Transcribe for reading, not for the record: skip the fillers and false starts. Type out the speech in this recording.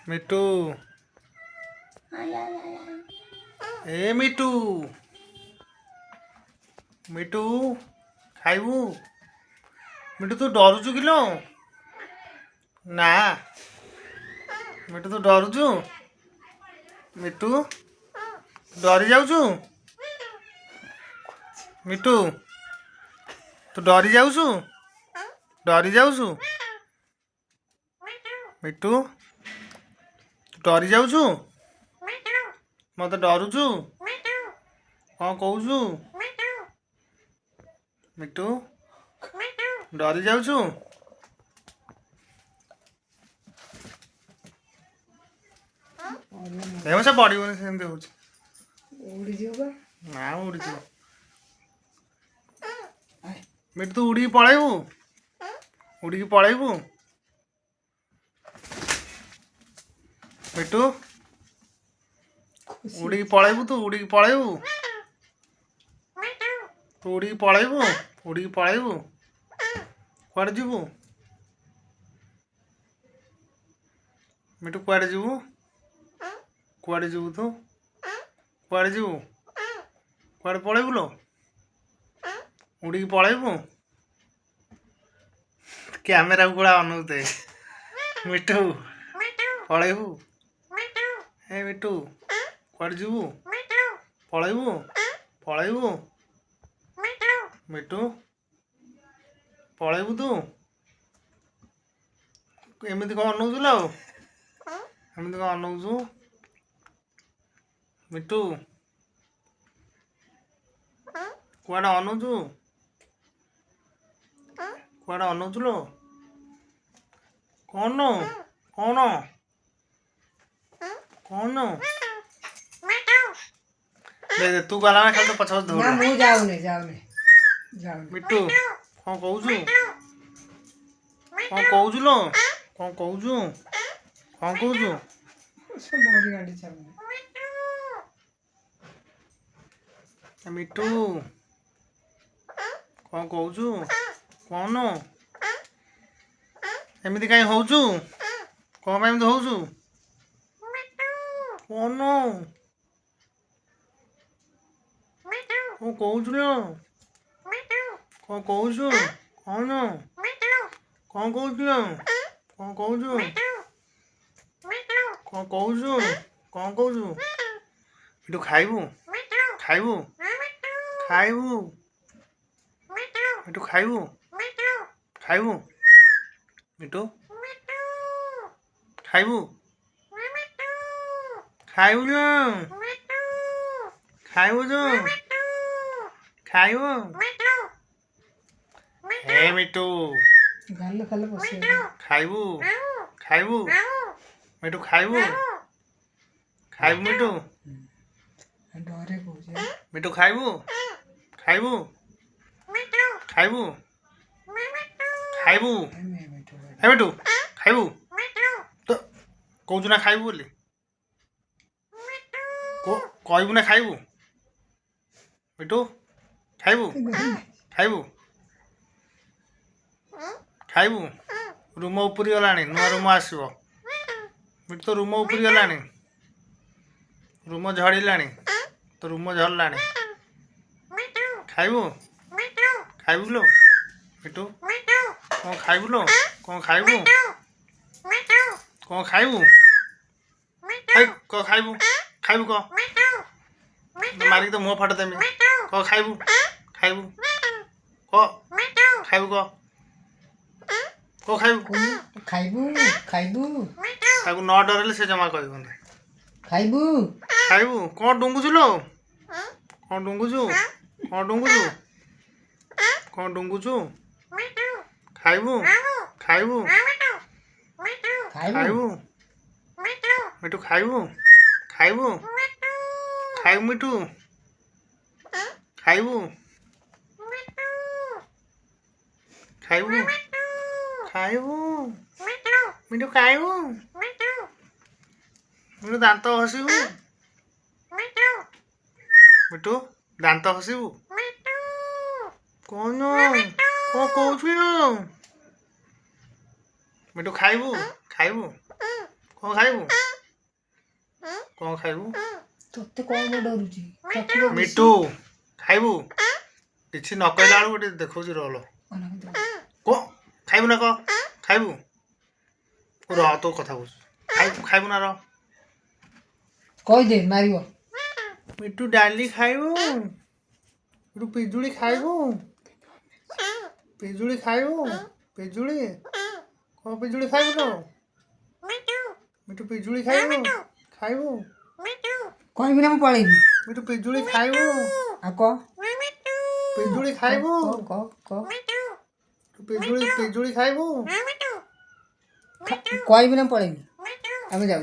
मिट्टू ए मिट्टू मिट्टू खाइबू मिट्टू तू डरुचु किलो ना मिट्टू तू डरुचु मिट्टू डरी जाऊचु मिट्टू तू डरी जाऊचु मिट्टू तू डरी जाऊचु मत डरुचु कौन कहूचु मिट्टू डरी जाऊचु एवं से पड़ोनी सेमती हो ना उड़ी मिट्टू तू उड़ी पलैबू उड़ी पलैबू मिट्टू उड़ी पलैबू तू उड़ी पलैबू तू उड़ी पलैबू कुआड़े जीवू मिट्टू कुआड़े जीवू तू कुआड़े जीवू कुआड़े पलैबू लो उड़ी पलैबू कैमेरा को अनौते मिट्टू पलैबू ए मिट्टू कुआड़े जीवू पलैबू मिट्टू पलैबू तू एमती कौन अनौचु लो एमती कौन अनौचु मिट्टू कुआड़े अनौचु लो कौन कौन कौन दे तू गला में खाली तो पछाड़ दौड़ ना मुझे जाऊने मिट्टू कौन कहूचु लो कौन कहूचु उसको बोरी गाड़ी चलने मिट्टू कौन कहूचु कौन एमती कहीं होचु कौन एमती होचु कौन कहूचु लो कौन कहूचु कौन कहूचु लो कौन कहूचु मिट्टू खाइबू मिट्टू खाइबू मिट्टू खाइबू ए मिट्टू गल कल बसे खाइबू मिट्टू मिट्टू डरे को मिट्टू खाइबू ए मिट्टू खाइबू तो कहूचु ना खाइबू बोली कहबू ना खाइबू मिट्टू खाइबू रूम उपरी गलानी नुआ रूम आसो मिट्टू तो रूम उपरी गलानी रूम झड़िलानी तो रूम झड़लानी खाइबू लो मिट्टू कौन खाइबू लो कौन खाइबू मारी तो मुँह फाट देमी कौन खाइबू न डरले से जमा कहबू कौन डुंगुचु लो कौन डुंगुचु खाइबू मिट्टू खाइबू मिट्टू खाइबू मिट्टू मिट्टू दांत हसीबू मिट्टू दांत हसीबू कौन कहूचु मिट्टू खाइबू କ'ଣ ଖାଇବୁ କ'ଣ ଖାଇବୁ ତତେ କଣ ଡରୁଛି ତାକୁ ବା ବେଶୀ ମିଟୁ ଖାଇବୁ କିଛି ନ କହିଲା ବେଳକୁ ଗୋଟେ ଦେଖଉଛି ରୋଲ ଅନାକ ଦେ। କ'ଣ ଖାଇବୁ ନା କ'ଣ ଖାଇବୁ ରହ ତୋ କଥା କହୁଛୁ ଖାଇବୁ ନା ରହ କହିଦେ ମାରିବ। ମିଟୁ ଡାଲି ଖାଇବୁ ମିଟୁ ପିଜୁଳି ଖାଇବୁ ପିଜୁଳି ଖାଇବୁ ପିଜୁଳି କ'ଣ ପିଜୁଳି ଖାଇବୁ ତ ମିଟୁ ପିଜୁଳି ଖାଇବୁ ଖାଇବୁ କହିବି ନା ମୁଁ ପଳେଇବି। ମିଟୁ ପିଜୁଳି ଖାଇବୁ ଆଉ କହ ପିଜୁଳି ଖାଇବୁ କହ କହ ପିଜୁଳି ପିଜୁଳି ଖାଇବୁ କହିବି ନା ପଳେଇବି ଆମେ ଯାଉ।